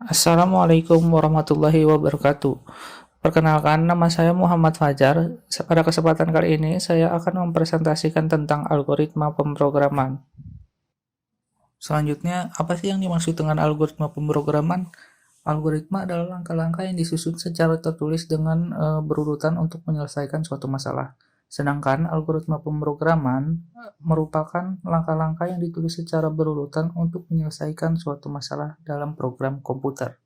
Assalamualaikum warahmatullahi wabarakatuh. Perkenalkan, nama saya Muhammad Fajar. Pada kesempatan kali ini, saya akan mempresentasikan tentang algoritma pemrograman. Selanjutnya, apa sih yang dimaksud dengan algoritma pemrograman? Algoritma adalah langkah-langkah yang disusun secara tertulis dengan berurutan untuk menyelesaikan suatu masalah. Sedangkan algoritma pemrograman merupakan langkah-langkah yang ditulis secara berurutan untuk menyelesaikan suatu masalah dalam program komputer.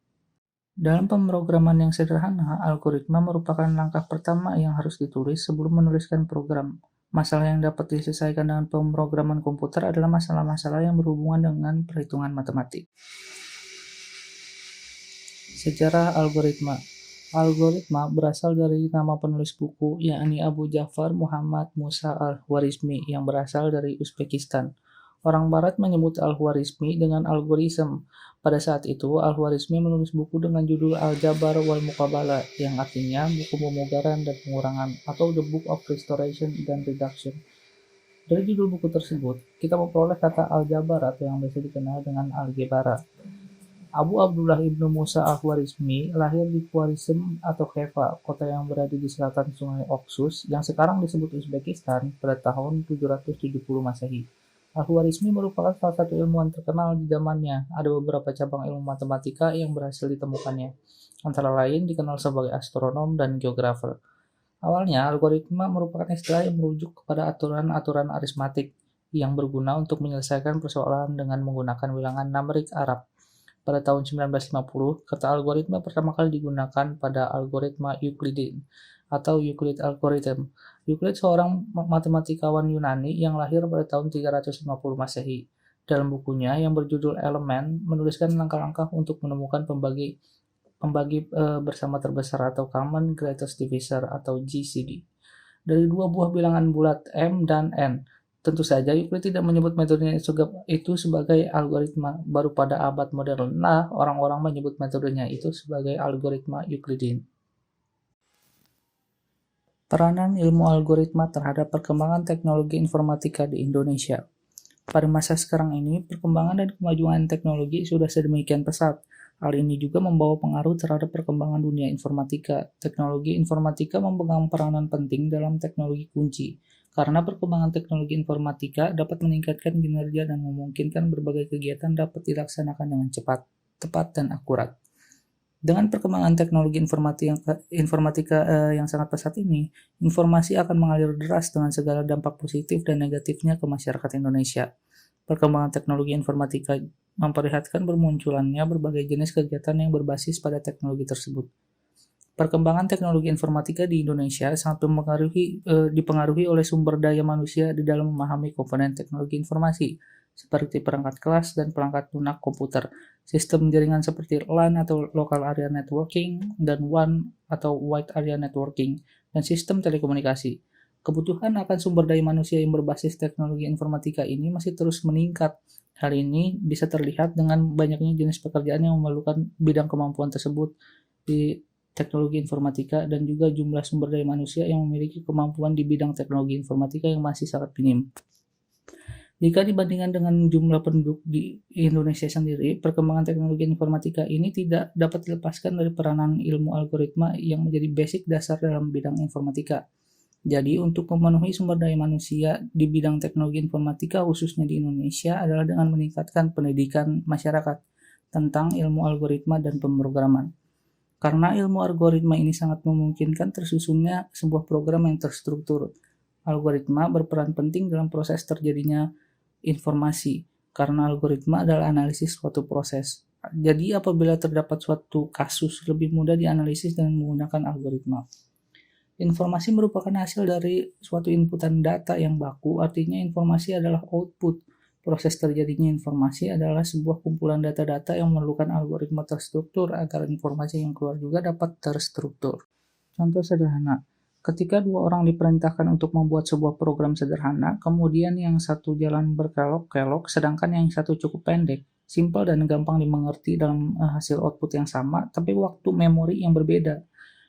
Dalam pemrograman yang sederhana, algoritma merupakan langkah pertama yang harus ditulis sebelum menuliskan program. Masalah yang dapat diselesaikan dengan pemrograman komputer adalah masalah-masalah yang berhubungan dengan perhitungan matematik. Sejarah algoritma. Algoritma berasal dari nama penulis buku, yakni Abu Ja'far Muhammad Musa al-Khwarizmi yang berasal dari Uzbekistan. Orang Barat menyebut al-Khwarizmi dengan algoritma. Pada saat itu, al-Khwarizmi menulis buku dengan judul Al-Jabar wal Muqabalah, yang artinya buku pemugaran dan pengurangan, atau The Book of Restoration dan Reduction. Dari judul buku tersebut, kita memperoleh kata Al-Jabar atau yang biasa dikenal dengan Algebara. Abu Abdullah ibnu Musa al-Khwarizmi lahir di Khwarizm atau Kheva, kota yang berada di selatan sungai Oxus, yang sekarang disebut Uzbekistan, pada tahun 770 Masehi. Al-Khwarizmi merupakan salah satu ilmuwan terkenal di zamannya. Ada beberapa cabang ilmu matematika yang berhasil ditemukannya, antara lain dikenal sebagai astronom dan geografer. Awalnya, algoritma merupakan istilah yang merujuk kepada aturan-aturan aritmatik yang berguna untuk menyelesaikan persoalan dengan menggunakan bilangan numerik Arab. Pada tahun 1950, kata algoritma pertama kali digunakan pada algoritma Euclidean atau Euclid Algorithm. Euclid seorang matematikawan Yunani yang lahir pada tahun 350 Masehi. Dalam bukunya yang berjudul Element, menuliskan langkah-langkah untuk menemukan pembagi bersama terbesar atau Common Greatest Divisor atau GCD dari dua buah bilangan bulat M dan N. Tentu saja, Euclid tidak menyebut metodenya itu sebagai algoritma. Baru pada abad modern, orang-orang menyebut metodenya itu sebagai algoritma Euclidean. Peranan ilmu algoritma terhadap perkembangan teknologi informatika di Indonesia. Pada masa sekarang ini, perkembangan dan kemajuan teknologi sudah sedemikian pesat. Hal ini juga membawa pengaruh terhadap perkembangan dunia informatika. Teknologi informatika memegang peranan penting dalam teknologi kunci, karena perkembangan teknologi informatika dapat meningkatkan kinerja dan memungkinkan berbagai kegiatan dapat dilaksanakan dengan cepat, tepat, dan akurat. Dengan perkembangan teknologi informatika yang sangat pesat ini, informasi akan mengalir deras dengan segala dampak positif dan negatifnya ke masyarakat Indonesia. Perkembangan teknologi informatika memperlihatkan bermunculannya berbagai jenis kegiatan yang berbasis pada teknologi tersebut. Perkembangan teknologi informatika di Indonesia sangat dipengaruhi oleh sumber daya manusia di dalam memahami komponen teknologi informasi, seperti perangkat kelas dan perangkat lunak komputer, sistem jaringan seperti LAN atau Local Area Networking, dan WAN atau Wide Area Networking, dan sistem telekomunikasi. Kebutuhan akan sumber daya manusia yang berbasis teknologi informatika ini masih terus meningkat. Hal ini bisa terlihat dengan banyaknya jenis pekerjaan yang memerlukan bidang kemampuan tersebut di teknologi informatika, dan juga jumlah sumber daya manusia yang memiliki kemampuan di bidang teknologi informatika yang masih sangat minim. Jika dibandingkan dengan jumlah penduduk di Indonesia sendiri, perkembangan teknologi informatika ini tidak dapat dilepaskan dari peranan ilmu algoritma yang menjadi basic dasar dalam bidang informatika. Jadi, untuk memenuhi sumber daya manusia di bidang teknologi informatika khususnya di Indonesia adalah dengan meningkatkan pendidikan masyarakat tentang ilmu algoritma dan pemrograman. Karena ilmu algoritma ini sangat memungkinkan tersusunnya sebuah program yang terstruktur. Algoritma berperan penting dalam proses terjadinya informasi, karena algoritma adalah analisis suatu proses. Jadi apabila terdapat suatu kasus, lebih mudah dianalisis dengan menggunakan algoritma. Informasi merupakan hasil dari suatu inputan data yang baku, artinya informasi adalah output. Proses terjadinya informasi adalah sebuah kumpulan data-data yang memerlukan algoritma terstruktur agar informasi yang keluar juga dapat terstruktur. Contoh sederhana, ketika dua orang diperintahkan untuk membuat sebuah program sederhana, kemudian yang satu jalan berkelok-kelok, sedangkan yang satu cukup pendek, simpel dan gampang dimengerti dalam hasil output yang sama, tapi waktu memori yang berbeda.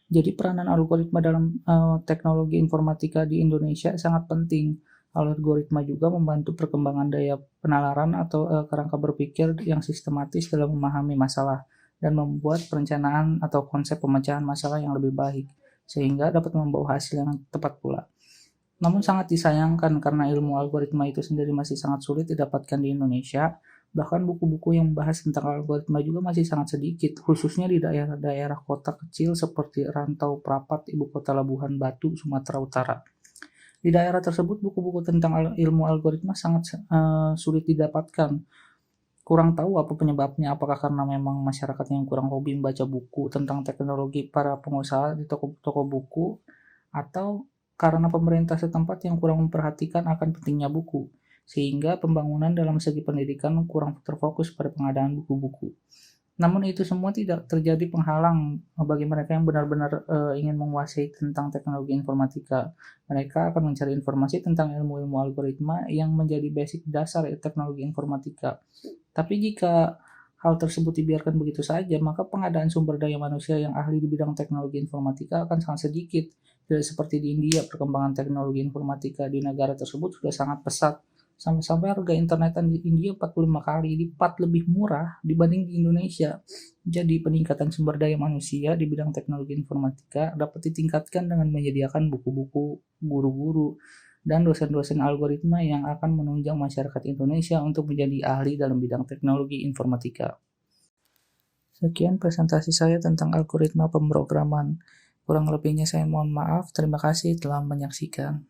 Jadi peranan algoritma dalam teknologi informatika di Indonesia sangat penting. Algoritma juga membantu perkembangan daya penalaran atau kerangka berpikir yang sistematis dalam memahami masalah. dan membuat perencanaan atau konsep pemecahan masalah yang lebih baik, sehingga dapat membawa hasil yang tepat pula. Namun sangat disayangkan karena ilmu algoritma itu sendiri masih sangat sulit didapatkan di Indonesia. Bahkan buku-buku yang membahas tentang algoritma juga masih sangat sedikit, khususnya di daerah-daerah kota kecil seperti Rantau Prapat, ibu kota Labuhan Batu, Sumatera Utara. Di daerah tersebut, buku-buku tentang ilmu algoritma sangat sulit didapatkan. Kurang tahu apa penyebabnya, apakah karena memang masyarakat yang kurang hobi membaca buku tentang teknologi para pengusaha di toko-toko buku, atau karena pemerintah setempat yang kurang memperhatikan akan pentingnya buku, sehingga pembangunan dalam segi pendidikan kurang terfokus pada pengadaan buku-buku. Namun itu semua tidak terjadi penghalang bagi mereka yang benar-benar ingin menguasai tentang teknologi informatika. Mereka akan mencari informasi tentang ilmu-ilmu algoritma yang menjadi basic dasar teknologi informatika. Tapi jika hal tersebut dibiarkan begitu saja, maka pengadaan sumber daya manusia yang ahli di bidang teknologi informatika akan sangat sedikit. Tidak seperti di India, perkembangan teknologi informatika di negara tersebut sudah sangat pesat. Sampai-sampai harga internetan di India 45 kali lipat lebih murah dibanding di Indonesia. Jadi peningkatan sumber daya manusia di bidang teknologi informatika dapat ditingkatkan dengan menyediakan buku-buku, guru-guru, dan dosen-dosen algoritma yang akan menunjang masyarakat Indonesia untuk menjadi ahli dalam bidang teknologi informatika. Sekian presentasi saya tentang algoritma pemrograman. Kurang lebihnya saya mohon maaf. Terima kasih telah menyaksikan.